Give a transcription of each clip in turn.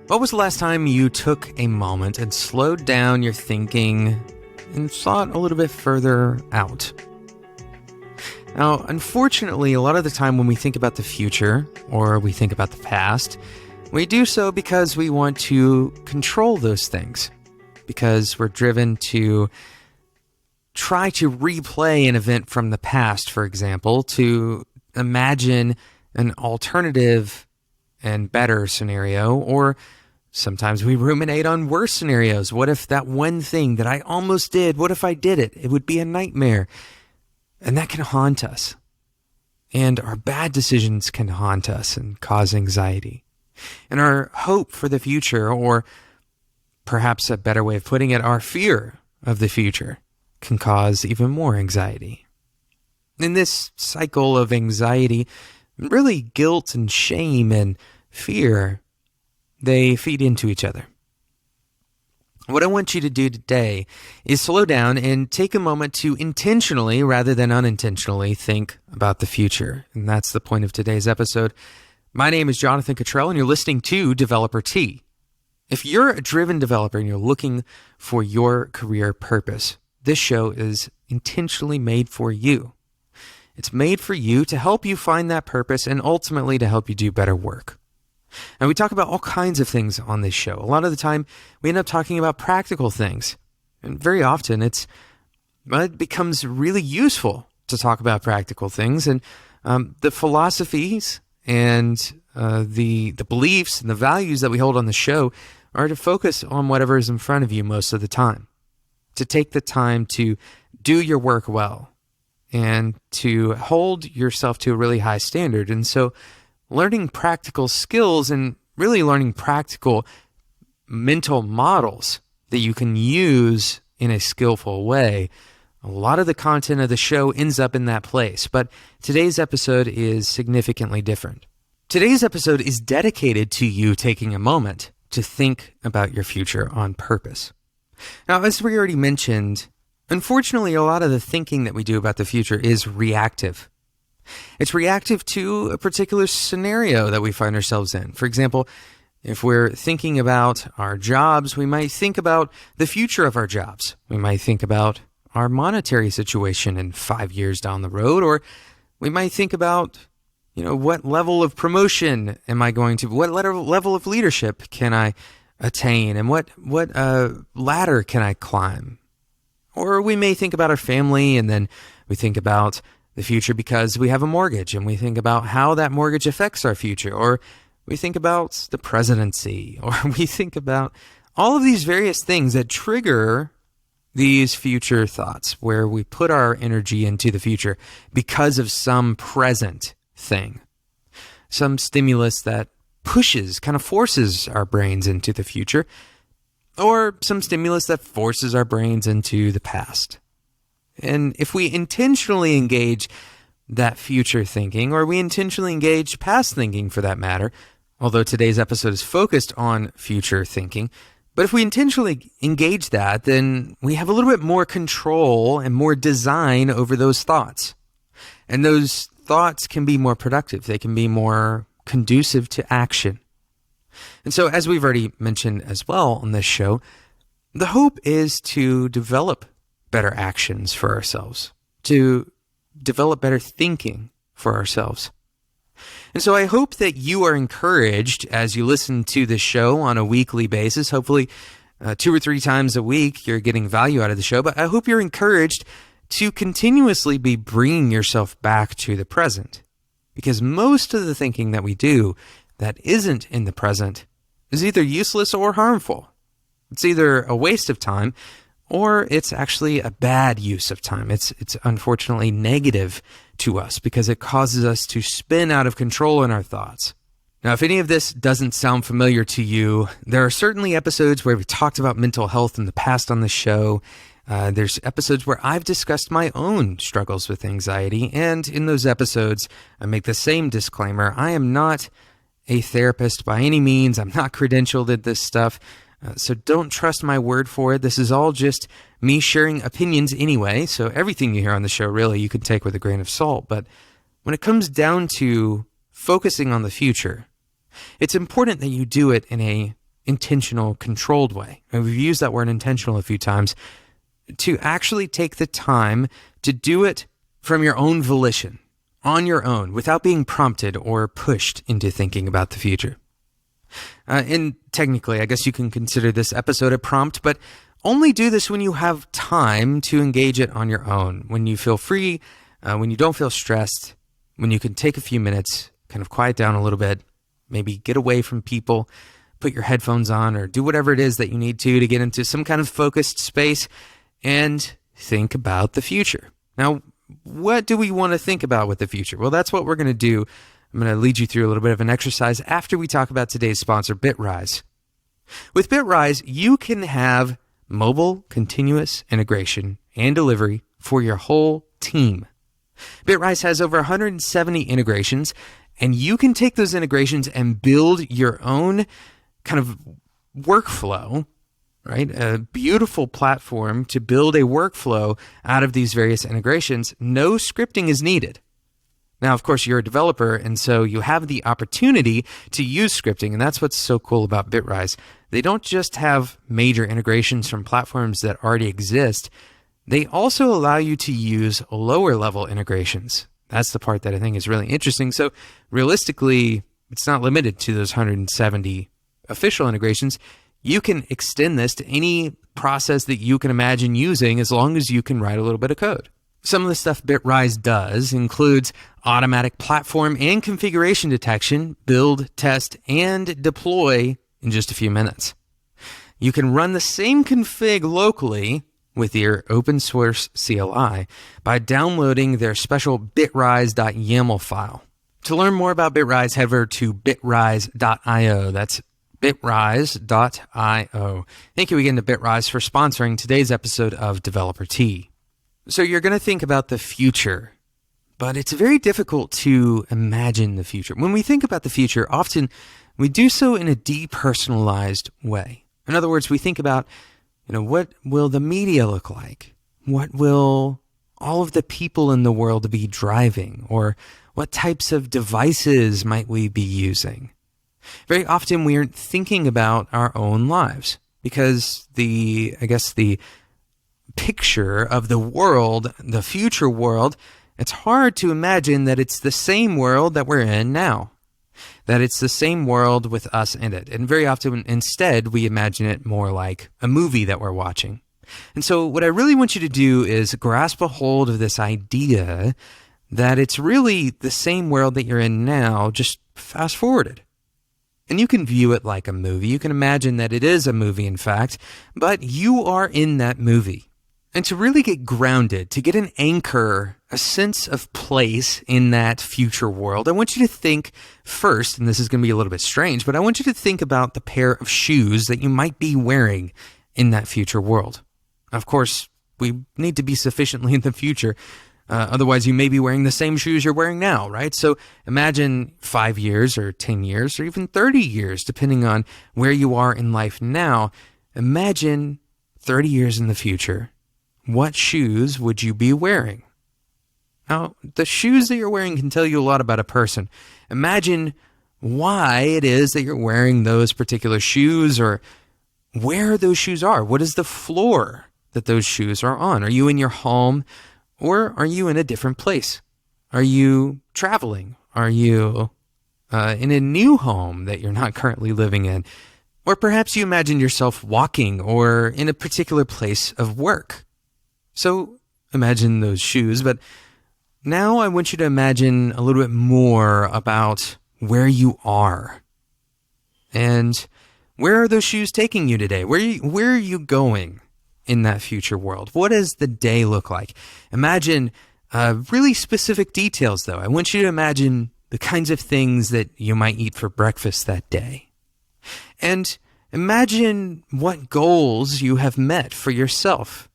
What was the last time you took a moment and slowed down your thinking and thought a little bit further out? Now, unfortunately, a lot of the time when we think about the future or we think about the past, we do so because we want to control those things, because we're driven to try to replay an event from the past, for example, to imagine an alternative and better scenario, or sometimes we ruminate on worse scenarios. What if that one thing that I almost did, what if I did it? It would be a nightmare. And that can haunt us. And our bad decisions can haunt us and cause anxiety. And our hope for the future, or perhaps a better way of putting it, our fear of the future, can cause even more anxiety. In this cycle of anxiety, really guilt and shame and fear, they feed into each other. What I want you to do today is slow down and take a moment to intentionally, rather than unintentionally, think about the future. And that's the point of today's episode. My name is Jonathan Cottrell, and you're listening to Developer T. If you're a driven developer and you're looking for your career purpose, this show is intentionally made for you. It's made for you to help you find that purpose and ultimately to help you do better work. And we talk about all kinds of things on this show. A lot of the time, we end up talking about practical things. And very often, it becomes really useful to talk about practical things. And the philosophies and the beliefs and the values that we hold on the show are to focus on whatever is in front of you most of the time. To take the time to do your work well and to hold yourself to a really high standard. And so learning practical skills and really learning practical mental models that you can use in a skillful way, a lot of the content of the show ends up in that place. But today's episode is significantly different. Today's episode is dedicated to you taking a moment to think about your future on purpose. Now, as we already mentioned, unfortunately, a lot of the thinking that we do about the future is reactive. It's reactive to a particular scenario that we find ourselves in. For example, if we're thinking about our jobs, we might think about the future of our jobs. We might think about our monetary situation in 5 years down the road, or we might think about, what level of promotion am I going to, what level of leadership can I attain, and what ladder can I climb? Or we may think about our family, and then we think about the future because we have a mortgage, and we think about how that mortgage affects our future, or we think about the presidency, or we think about all of these various things that trigger these future thoughts, where we put our energy into the future because of some present thing, some stimulus that kind of forces our brains into the future, or some stimulus that forces our brains into the past. And if we intentionally engage that future thinking, or we intentionally engage past thinking for that matter, although today's episode is focused on future thinking, but if we intentionally engage that, then we have a little bit more control and more design over those thoughts. And those thoughts can be more productive. They can be more conducive to action. And so, as we've already mentioned as well on this show, the hope is to develop better actions for ourselves, to develop better thinking for ourselves. And so I hope that you are encouraged as you listen to this show on a weekly basis. Hopefully 2 or 3 times a week you're getting value out of the show, but I hope you're encouraged to continuously be bringing yourself back to the present, because most of the thinking that we do that isn't in the present is either useless or harmful. It's either a waste of time, or it's actually a bad use of time. It's unfortunately negative to us because it causes us to spin out of control in our thoughts. Now, if any of this doesn't sound familiar to you, there are certainly episodes where we've talked about mental health in the past on the show. There's episodes where I've discussed my own struggles with anxiety, and in those episodes, I make the same disclaimer. I am not a therapist by any means. I'm not credentialed at this stuff. So don't trust my word for it. This is all just me sharing opinions anyway. So everything you hear on the show, really, you can take with a grain of salt. But when it comes down to focusing on the future, it's important that you do it in a intentional, controlled way. And we've used that word intentional a few times, to actually take the time to do it from your own volition, on your own, without being prompted or pushed into thinking about the future. And technically, I guess you can consider this episode a prompt, but only do this when you have time to engage it on your own, when you feel free, when you don't feel stressed, when you can take a few minutes, kind of quiet down a little bit, maybe get away from people, put your headphones on, or do whatever it is that you need to get into some kind of focused space and think about the future. Now, what do we want to think about with the future? Well, that's what we're going to do. I'm going to lead you through a little bit of an exercise after we talk about today's sponsor, Bitrise. With Bitrise, you can have mobile continuous integration and delivery for your whole team. Bitrise has over 170 integrations, and you can take those integrations and build your own kind of workflow, right? A beautiful platform to build a workflow out of these various integrations. No scripting is needed. Now, of course, you're a developer, and so you have the opportunity to use scripting, and that's what's so cool about Bitrise. They don't just have major integrations from platforms that already exist. They also allow you to use lower-level integrations. That's the part that I think is really interesting. So realistically, it's not limited to those 170 official integrations. You can extend this to any process that you can imagine using as long as you can write a little bit of code. Some of the stuff Bitrise does includes automatic platform and configuration detection, build, test, and deploy in just a few minutes. You can run the same config locally with your open source CLI by downloading their special bitrise.yaml file. To learn more about Bitrise, head over to bitrise.io. That's bitrise.io. Thank you again to Bitrise for sponsoring today's episode of Developer Tea. So you're going to think about the future, but it's very difficult to imagine the future. When we think about the future, often we do so in a depersonalized way. In other words, we think about, what will the media look like? What will all of the people in the world be driving? Or what types of devices might we be using? Very often we aren't thinking about our own lives because the picture of the world, the future world, it's hard to imagine that it's the same world that we're in now, that it's the same world with us in it. And very often, instead, we imagine it more like a movie that we're watching. And so what I really want you to do is grasp a hold of this idea that it's really the same world that you're in now, just fast forwarded. And you can view it like a movie. You can imagine that it is a movie, in fact, but you are in that movie. And to really get grounded, to get an anchor, a sense of place in that future world, I want you to think first, and this is going to be a little bit strange, but I want you to think about the pair of shoes that you might be wearing in that future world. Of course, we need to be sufficiently in the future. Otherwise, you may be wearing the same shoes you're wearing now, right? So imagine 5 years or 10 years or even 30 years, depending on where you are in life now. Imagine 30 years in the future. What shoes would you be wearing? Now, the shoes that you're wearing can tell you a lot about a person. Imagine why it is that you're wearing those particular shoes or where those shoes are. What is the floor that those shoes are on? Are you in your home or are you in a different place? Are you traveling? Are you in a new home that you're not currently living in? Or perhaps you imagine yourself walking or in a particular place of work. So imagine those shoes, but now I want you to imagine a little bit more about where you are. And where are those shoes taking you today? Where are you going in that future world? What does the day look like? Imagine really specific details, though. I want you to imagine the kinds of things that you might eat for breakfast that day. And imagine what goals you have met for yourself.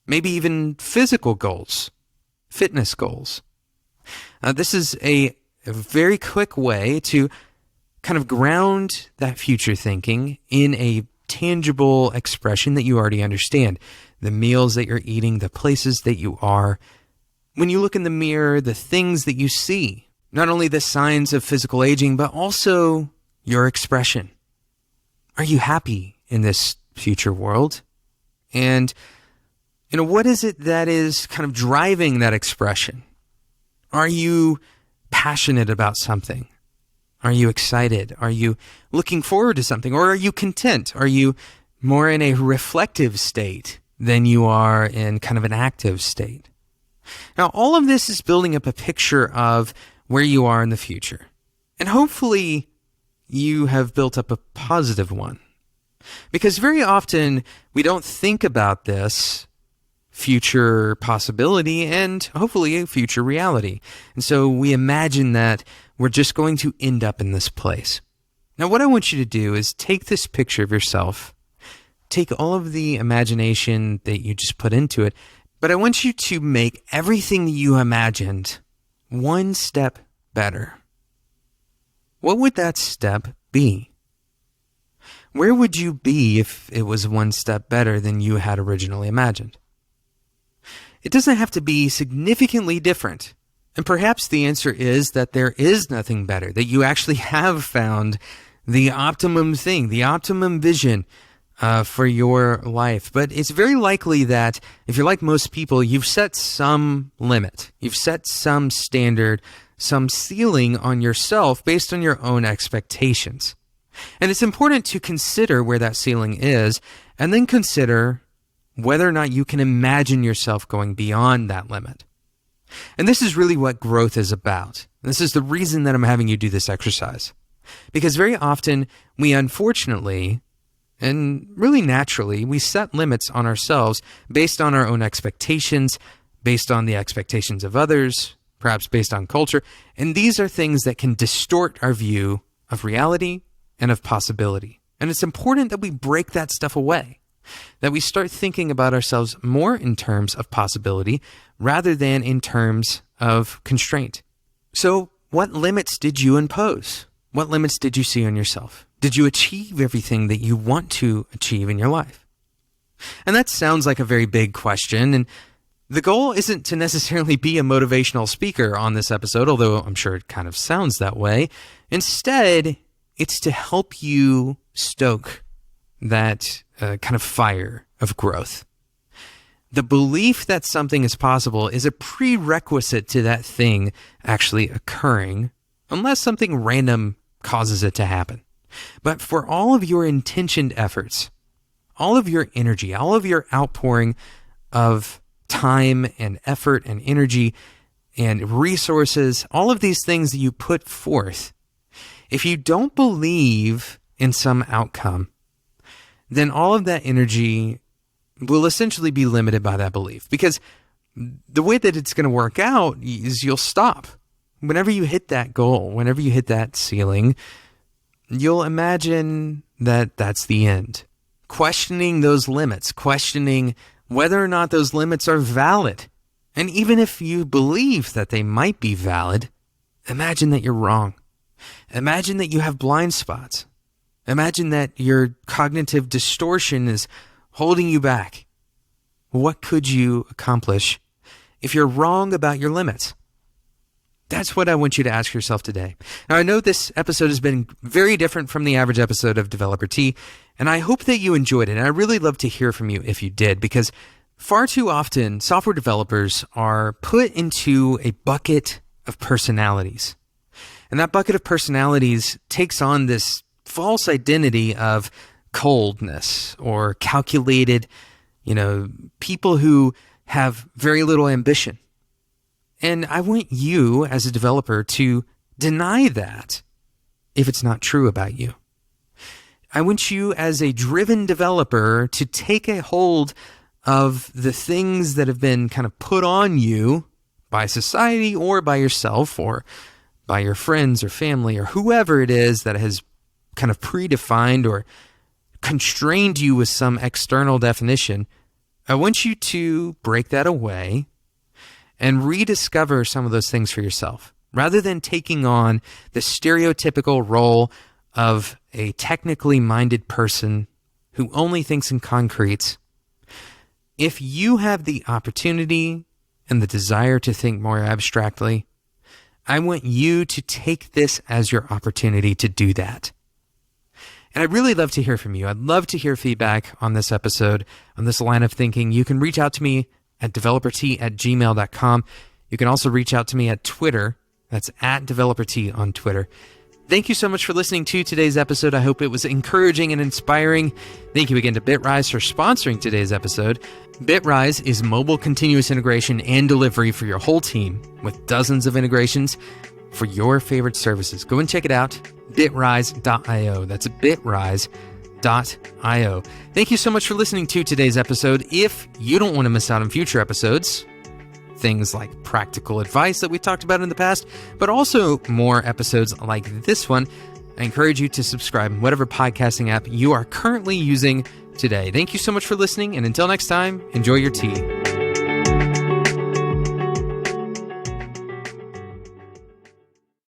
Maybe even physical goals, fitness goals. This is a very quick way to kind of ground that future thinking in a tangible expression that you already understand. The meals that you're eating, the places that you are. When you look in the mirror, the things that you see, not only the signs of physical aging, but also your expression. Are you happy in this future world? And, what is it that is kind of driving that expression? Are you passionate about something? Are you excited? Are you looking forward to something? Or are you content? Are you more in a reflective state than you are in kind of an active state? Now, all of this is building up a picture of where you are in the future. And hopefully you have built up a positive one. Because very often we don't think about this future possibility and hopefully a future reality. And so we imagine that we're just going to end up in this place. Now, what I want you to do is take this picture of yourself, take all of the imagination that you just put into it, but I want you to make everything that you imagined one step better. What would that step be? Where would you be if it was one step better than you had originally imagined? It doesn't have to be significantly different. And perhaps the answer is that there is nothing better, that you actually have found the optimum thing, the optimum vision for your life. But it's very likely that if you're like most people, you've set some limit. You've set some standard, some ceiling on yourself based on your own expectations. And it's important to consider where that ceiling is and then consider whether or not you can imagine yourself going beyond that limit. And this is really what growth is about. This is the reason that I'm having you do this exercise. Because very often we unfortunately, and really naturally, we set limits on ourselves based on our own expectations, based on the expectations of others, perhaps based on culture. And these are things that can distort our view of reality and of possibility. And it's important that we break that stuff away, that we start thinking about ourselves more in terms of possibility rather than in terms of constraint. So what limits did you impose? What limits did you see on yourself? Did you achieve everything that you want to achieve in your life? And that sounds like a very big question, and the goal isn't to necessarily be a motivational speaker on this episode, although I'm sure it kind of sounds that way. Instead, it's to help you stoke that kind of fire of growth. The belief that something is possible is a prerequisite to that thing actually occurring, unless something random causes it to happen. But for all of your intentioned efforts, all of your energy, all of your outpouring of time and effort and energy and resources, all of these things that you put forth, if you don't believe in some outcome, then all of that energy will essentially be limited by that belief. Because the way that it's going to work out is you'll stop. Whenever you hit that goal, whenever you hit that ceiling, you'll imagine that that's the end. Questioning those limits, questioning whether or not those limits are valid. And even if you believe that they might be valid, imagine that you're wrong. Imagine that you have blind spots. Imagine that your cognitive distortion is holding you back. What could you accomplish if you're wrong about your limits? That's what I want you to ask yourself today. Now, I know this episode has been very different from the average episode of Developer Tea, and I hope that you enjoyed it. And I really love to hear from you if you did, because far too often, software developers are put into a bucket of personalities. And that bucket of personalities takes on this false identity of coldness or calculated, people who have very little ambition. And I want you as a developer to deny that if it's not true about you. I want you as a driven developer to take a hold of the things that have been kind of put on you by society or by yourself or by your friends or family or whoever it is that has kind of predefined or constrained you with some external definition. I want you to break that away and rediscover some of those things for yourself, rather than taking on the stereotypical role of a technically minded person who only thinks in concretes. If you have the opportunity and the desire to think more abstractly, I want you to take this as your opportunity to do that. And I'd really love to hear from you. I'd love to hear feedback on this episode, on this line of thinking. You can reach out to me at developert@gmail.com. You can also reach out to me at Twitter. That's at developert on Twitter. Thank you so much for listening to today's episode. I hope it was encouraging and inspiring. Thank you again to Bitrise for sponsoring today's episode. Bitrise is mobile continuous integration and delivery for your whole team with dozens of integrations for your favorite services. Go and check it out, bitrise.io. That's bitrise.io. Thank you so much for listening to today's episode. If you don't want to miss out on future episodes, things like practical advice that we talked about in the past, but also more episodes like this one, I encourage you to subscribe in whatever podcasting app you are currently using today. Thank you so much for listening, and until next time, enjoy your tea.